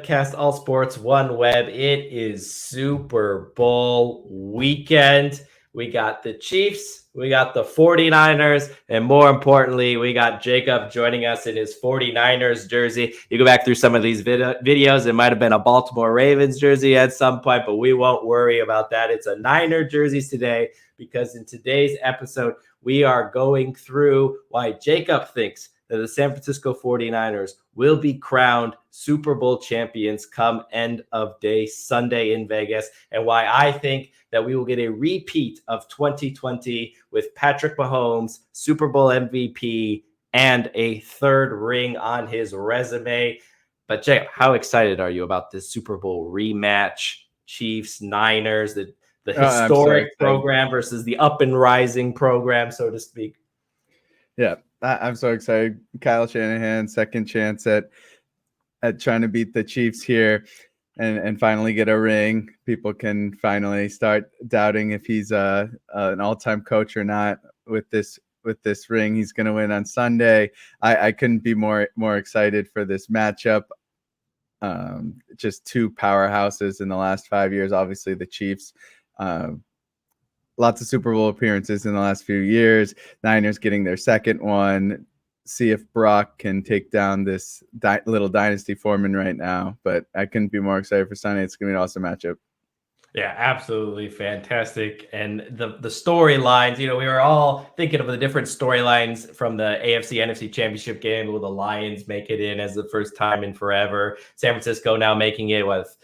webcast, all sports, one web. It is Super Bowl weekend. We got the Chiefs, we got the 49ers, and more importantly, we got Jacob joining us in his 49ers jersey. You go back through some of these videos, it might have been a Baltimore Ravens jersey at some point, but we won't worry about that. It's a Niner jerseys today because in today's episode, we are going through why Jacob thinks that the San Francisco 49ers will be crowned Super Bowl champions come end of day Sunday in Vegas, and why I think that we will get a repeat of 2020 with Patrick Mahomes, Super Bowl MVP, and a third ring on his resume. But Jacob, how excited are you about this Super Bowl rematch? Chiefs, Niners, the historic program versus the up and rising program, so to speak. Yeah, I'm so excited. Kyle Shanahan, second chance at trying to beat the Chiefs here and finally get a ring. People can finally start doubting if he's an all-time coach or not with this ring. He's going to win on Sunday. I couldn't be more excited for this matchup. Just two powerhouses in the last 5 years. Obviously, the Chiefs. Lots of Super Bowl appearances in the last few years. Niners getting their second one. See if Brock can take down this little dynasty forming right now. But I couldn't be more excited for Sunday. It's going to be an awesome matchup. Yeah, absolutely fantastic. And the storylines, we were all thinking of the different storylines from the AFC NFC Championship game. Will the Lions make it in as the first time in forever? San Francisco now making it with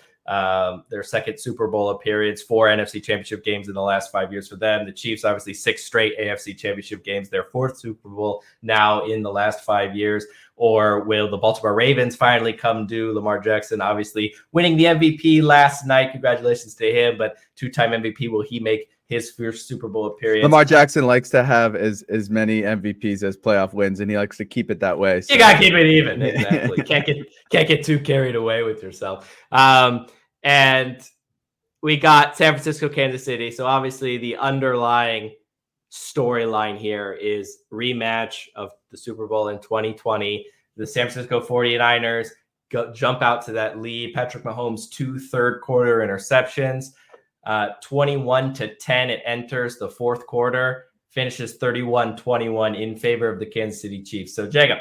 their second Super Bowl appearance, 4 NFC Championship games in the last 5 years for them. The Chiefs, obviously 6 straight AFC Championship games, their 4th Super Bowl now in the last 5 years. Or will the Baltimore Ravens finally come due? Lamar Jackson obviously winning the MVP last night. Congratulations to him, but 2-time MVP. Will he make his first Super Bowl appearance? Lamar Jackson likes to have as many MVPs as playoff wins, and he likes to keep it that way. So. You got to keep it even. Exactly. Can't get too carried away with yourself. And we got San Francisco, Kansas City. So obviously the underlying storyline here is rematch of the Super Bowl in 2020. The San Francisco 49ers jump out to that lead. Patrick Mahomes, 2 third-quarter interceptions. 21-10, it enters the fourth quarter, finishes 31-21 in favor of the Kansas City Chiefs. So, Jacob,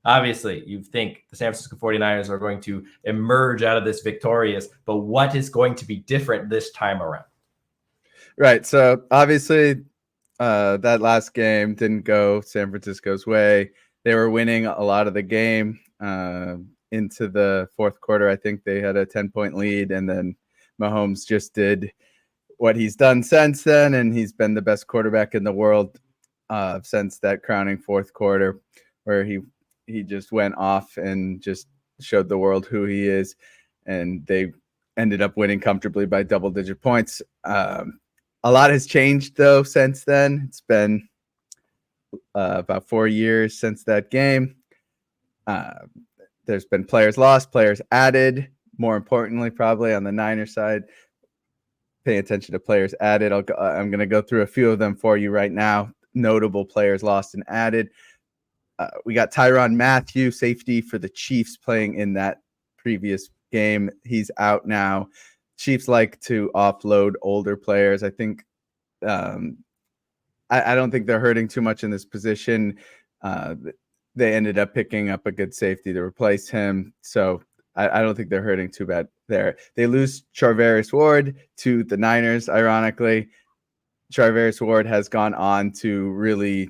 obviously, you think the San Francisco 49ers are going to emerge out of this victorious, but what is going to be different this time around? Right. So, obviously, that last game didn't go San Francisco's way. They were winning a lot of the game into the fourth quarter. I think they had a 10-point lead, and then Mahomes just did what he's done since then, and he's been the best quarterback in the world since that crowning fourth quarter, where he just went off and just showed the world who he is, and they ended up winning comfortably by double-digit points. A lot has changed, though, since then. It's been about 4 years since that game. There's been players lost, players added. More importantly, probably on the Niners side, pay attention to players added. I'm going to go through a few of them for you right now. Notable players lost and added. We got Tyrann Mathieu, safety for the Chiefs, playing in that previous game. He's out now. Chiefs like to offload older players. I think I don't think they're hurting too much in this position. They ended up picking up a good safety to replace him. So I don't think they're hurting too bad there. They lose Charvarius Ward to the Niners, ironically. Charvarius Ward has gone on to really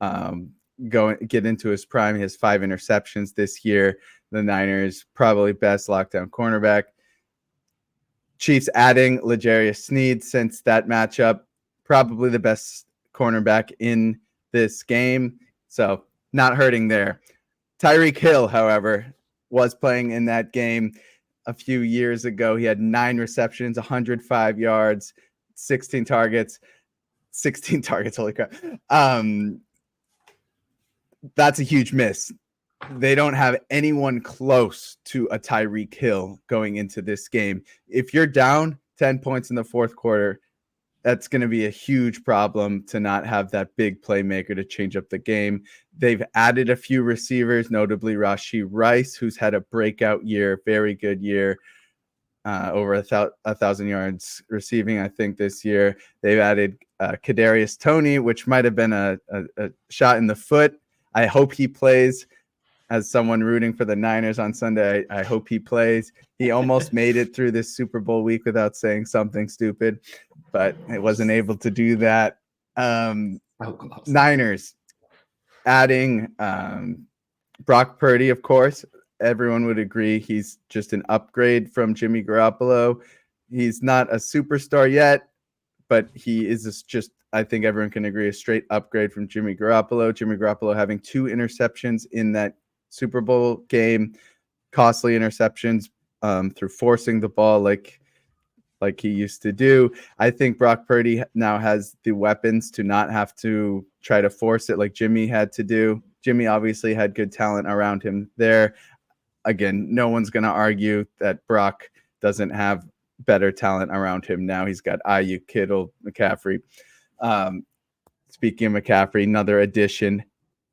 get into his prime. He has 5 interceptions this year. The Niners' probably best lockdown cornerback. Chiefs adding L'Jarius Sneed since that matchup. Probably the best cornerback in this game. So not hurting there. Tyreek Hill, however, was playing in that game a few years ago. He had 9 receptions, 105 yards, 16 targets. Holy crap. That's a huge miss. They don't have anyone close to a Tyreek Hill going into this game. If you're down 10 points in the fourth quarter, That's going to be a huge problem to not have that big playmaker to change up the game. They've added a few receivers, notably Rashee Rice, who's had a breakout year, very good year, over 1,000 yards receiving, I think, this year. They've added Kadarius Toney, which might have been a shot in the foot. I hope he plays. As someone rooting for the Niners on Sunday, I hope he plays. He almost made it through this Super Bowl week without saying something stupid, but it wasn't able to do that. Niners adding Brock Purdy, of course. Everyone would agree he's just an upgrade from Jimmy Garoppolo. He's not a superstar yet, but he is just, I think everyone can agree, a straight upgrade from Jimmy Garoppolo. Jimmy Garoppolo having 2 interceptions in that Super Bowl game, costly interceptions through forcing the ball like he used to do. I think Brock Purdy now has the weapons to not have to try to force it like Jimmy had to do. Jimmy obviously had good talent around him there. Again, no one's going to argue that Brock doesn't have better talent around him now. He's got Ayuk, Kittle, McCaffrey. Speaking of McCaffrey, another addition.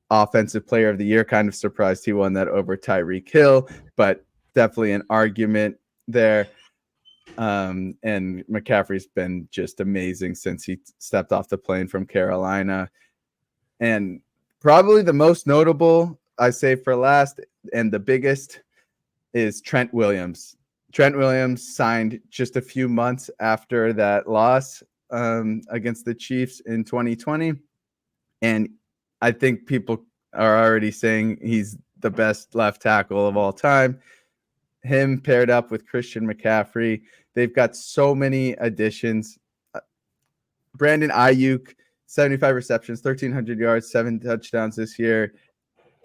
Offensive Player of the Year. Kind of surprised he won that over Tyreek Hill, but definitely an argument there. And McCaffrey's been just amazing since he stepped off the plane from Carolina. And probably the most notable, I say for last, and the biggest, is Trent Williams. Trent Williams signed just a few months after that loss against the Chiefs in 2020. And I think people are already saying he's the best left tackle of all time. Him paired up with Christian McCaffrey. They've got so many additions. Brandon Ayuk, 75 receptions, 1,300 yards, 7 touchdowns this year.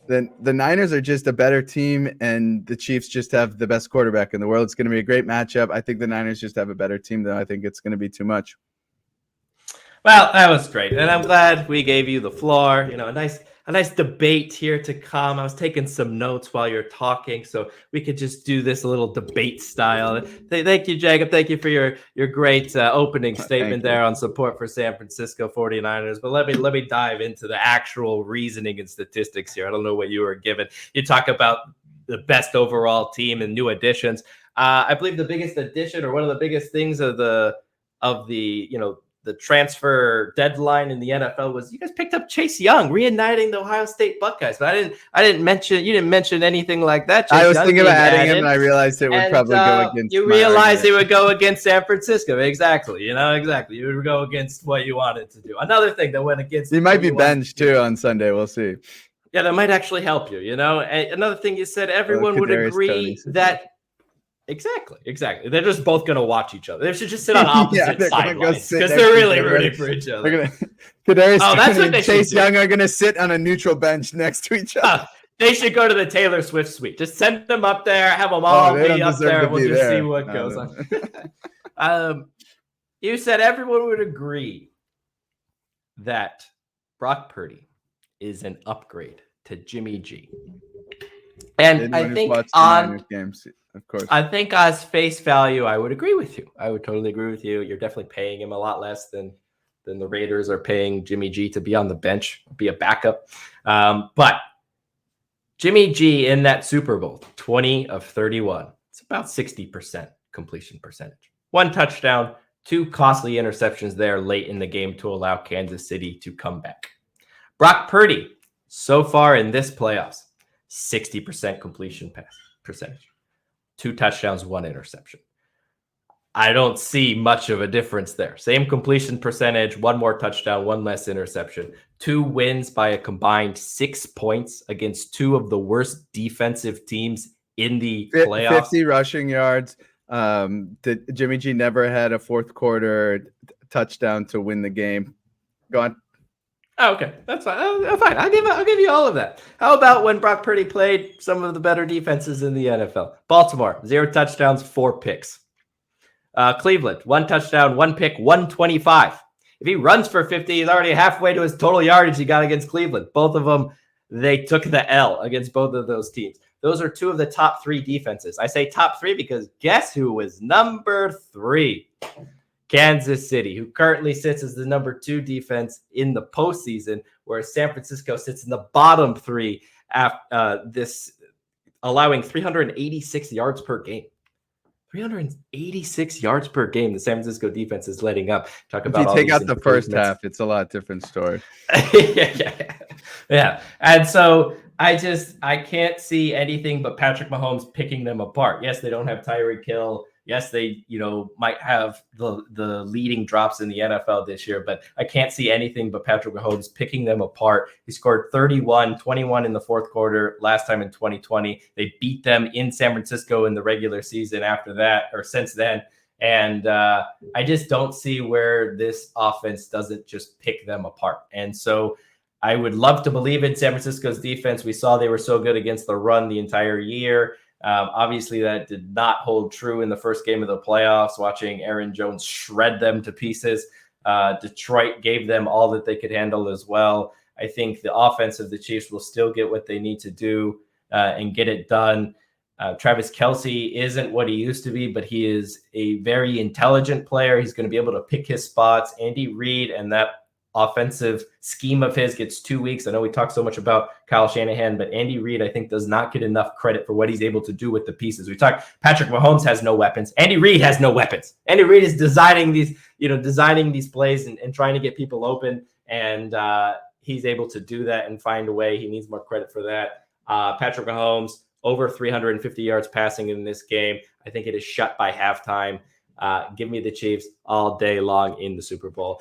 Then the Niners are just a better team, and the Chiefs just have the best quarterback in the world. It's going to be a great matchup. I think the Niners just have a better team, though. I think it's going to be too much. Well, that was great, and I'm glad we gave you the floor. You know, a nice debate here to come. I was taking some notes while you're talking, so we could just do this a little debate style. Thank you, Jacob. Thank you for your great opening statement there on support for San Francisco 49ers. But let me dive into the actual reasoning and statistics here. I don't know what you were given. You talk about the best overall team and new additions. I believe the biggest addition, or one of the biggest things of the the transfer deadline in the NFL was you guys picked up Chase Young, reuniting the Ohio State Buckeyes. But you didn't mention anything like that. Chase I was Young thinking about adding him, and I realized it would probably go against. You realized it would go against San Francisco, exactly. Exactly. You would go against what you wanted to do. Another thing that went against. He might be benched too on Sunday. We'll see. Yeah, that might actually help you. And another thing you said, everyone would agree that. Exactly. They're just both going to watch each other. They should just sit on opposite sidelines because they're really rooting for each other. That's what they Chase Young are going to sit on a neutral bench next to each other. They should go to the Taylor Swift suite. Just send them up there, have them all be up there, and we'll just see what goes on. You said everyone would agree that Brock Purdy is an upgrade to Jimmy G. And I think on games, of course, I think as face value, I would agree with you. I would totally agree with you. You're definitely paying him a lot less than the Raiders are paying Jimmy G to be on the bench, be a backup. But Jimmy G in that Super Bowl, 20 of 31. It's about 60% completion percentage. 1 touchdown, 2 costly interceptions there late in the game to allow Kansas City to come back. Brock Purdy, so far in this playoffs, 60% completion pass percentage. 2 touchdowns, 1 interception. I don't see much of a difference there. Same completion percentage, 1 more touchdown, 1 less interception. 2 wins by a combined 6 points against 2 of the worst defensive teams in the playoffs. 50 rushing yards. Jimmy G never had a fourth quarter touchdown to win the game. Go on. Oh, okay, that's fine. Fine. I'll give you all of that. How about when Brock Purdy played some of the better defenses in the NFL? Baltimore, 0 touchdowns, 4 picks. Cleveland, 1 touchdown, 1 pick, 125. If he runs for 50, he's already halfway to his total yardage he got against Cleveland. Both of them, they took the L against both of those teams. Those are 2 of the top 3 defenses. I say top 3 because guess who was number 3? Kansas City, who currently sits as the number 2 defense in the postseason, whereas San Francisco sits in the bottom 3 after this, allowing 386 yards per game. 386 yards per game the San Francisco defense is letting up. Talk about if you take out the first half, it's a lot different story. Yeah. And so I can't see anything but Patrick Mahomes picking them apart. Yes, they don't have Tyreek Hill. Yes, they, might have the leading drops in the NFL this year, but I can't see anything but Patrick Mahomes picking them apart. He scored 21 in the fourth quarter last time in 2020. They beat them in San Francisco in the regular season after that, or since then. And I just don't see where this offense doesn't just pick them apart. And so I would love to believe in San Francisco's defense. We saw they were so good against the run the entire year. Obviously, that did not hold true in the first game of the playoffs, watching Aaron Jones shred them to pieces. Detroit gave them all that they could handle as well. I think the offense of the Chiefs will still get what they need to do and get it done. Travis Kelce isn't what he used to be, but he is a very intelligent player. He's going to be able to pick his spots. Andy Reid and that offensive scheme of his gets 2 weeks. I know we talk so much about Kyle Shanahan, but Andy Reid, I think, does not get enough credit for what he's able to do with the pieces. We talk Patrick Mahomes has no weapons. Andy Reid has no weapons. Andy Reid is designing these plays and trying to get people open. And he's able to do that and find a way. He needs more credit for that. Patrick Mahomes, over 350 yards passing in this game. I think it is shut by halftime. Give me the Chiefs all day long in the Super Bowl.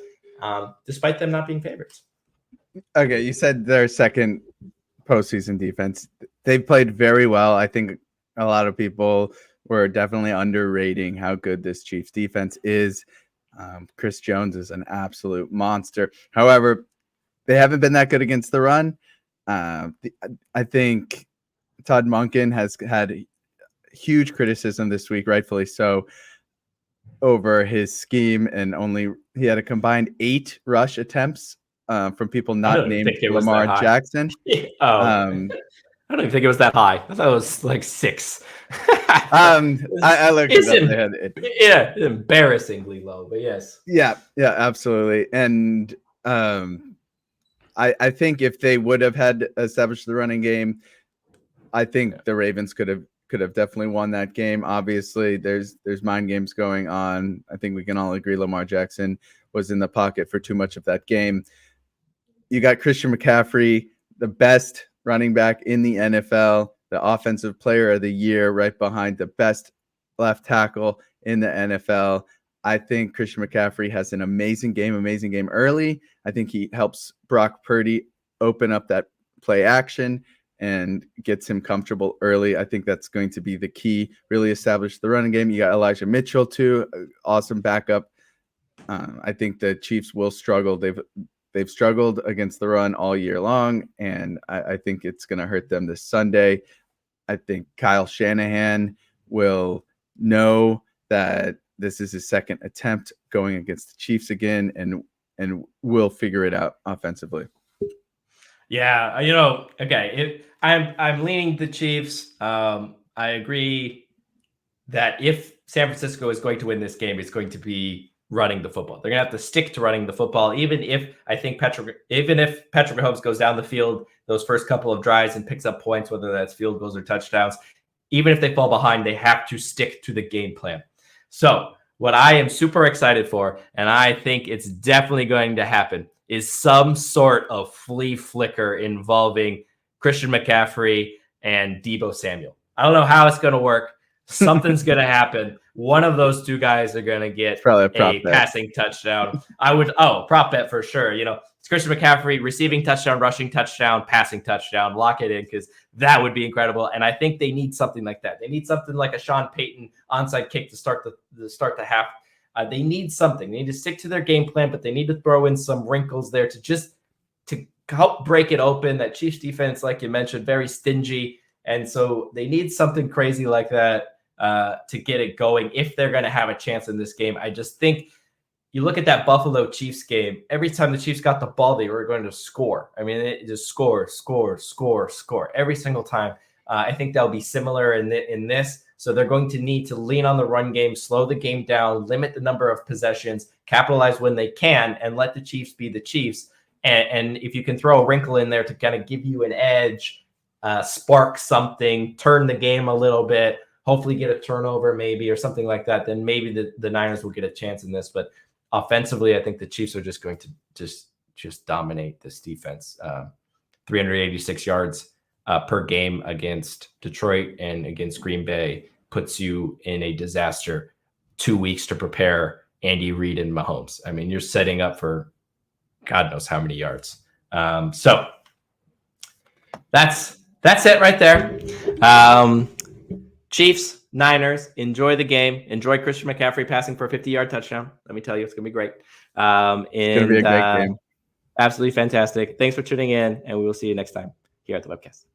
Despite them not being favorites. Okay, you said their second postseason defense. They've played very well. I think a lot of people were definitely underrating how good this Chiefs defense is. Chris Jones is an absolute monster. However, they haven't been that good against the run. I think Todd Monken has had huge criticism this week, rightfully so, over his scheme, and he had a combined 8 rush attempts from people not named Lamar Jackson. I don't even think it was that high. I thought it was like 6. I looked it up. Yeah, embarrassingly low, but yes. Yeah, absolutely. And I think if they would have had established the running game, I think the Ravens could have definitely won that game. Obviously, there's mind games going on. I think we can all agree Lamar Jackson was in the pocket for too much of that game. You got Christian McCaffrey, the best running back in the NFL, the offensive player of the year, right behind the best left tackle in the NFL. I think Christian McCaffrey has an amazing game early. I think he helps Brock Purdy open up that play action and gets him comfortable early. I think that's going to be the key. Really establish the running game. You got Elijah Mitchell too, awesome backup. I think the Chiefs will struggle. They've struggled against the run all year long, and I think it's going to hurt them this Sunday. I think Kyle Shanahan will know that this is his second attempt going against the Chiefs again, and will figure it out offensively. Yeah, okay. I'm leaning the Chiefs. I agree that if San Francisco is going to win this game, it's going to be running the football. They're going to have to stick to running the football, even if Patrick Mahomes goes down the field those first couple of drives and picks up points, whether that's field goals or touchdowns. Even if they fall behind, they have to stick to the game plan. So what I am super excited for, and I think it's definitely going to happen, is some sort of flea flicker involving Christian McCaffrey and Deebo Samuel. I don't know how it's going to work. Something's going to happen. One of those two guys are going to get a passing touchdown. Prop bet for sure. It's Christian McCaffrey, receiving touchdown, rushing touchdown, passing touchdown. Lock it in, because that would be incredible. And I think they need something like that. They need something like a Sean Payton onside kick to start the half. They need something. They need to stick to their game plan, but they need to throw in some wrinkles there to help break it open. That Chiefs defense, like you mentioned, very stingy. And so they need something crazy like that to get it going if they're going to have a chance in this game. I just think you look at that Buffalo Chiefs game, every time the Chiefs got the ball, they were going to score. I mean, it just score every single time. I think that'll be similar in this. So they're going to need to lean on the run game, slow the game down, limit the number of possessions, capitalize when they can, and let the Chiefs be the Chiefs. And if you can throw a wrinkle in there to kind of give you an edge, spark something, turn the game a little bit, hopefully get a turnover maybe or something like that, then maybe the Niners will get a chance in this. But offensively, I think the Chiefs are just going to just dominate this defense. 386 yards per game against Detroit and against Green Bay puts you in a disaster. 2 weeks to prepare Andy Reid and Mahomes. I mean, you're setting up for God knows how many yards. So that's it right there. Chiefs, Niners, enjoy the game. Enjoy Christian McCaffrey passing for a 50-yard touchdown. Let me tell you, it's going to be great. It's going to be a great game. Absolutely fantastic. Thanks for tuning in, and we will see you next time here at the webcast.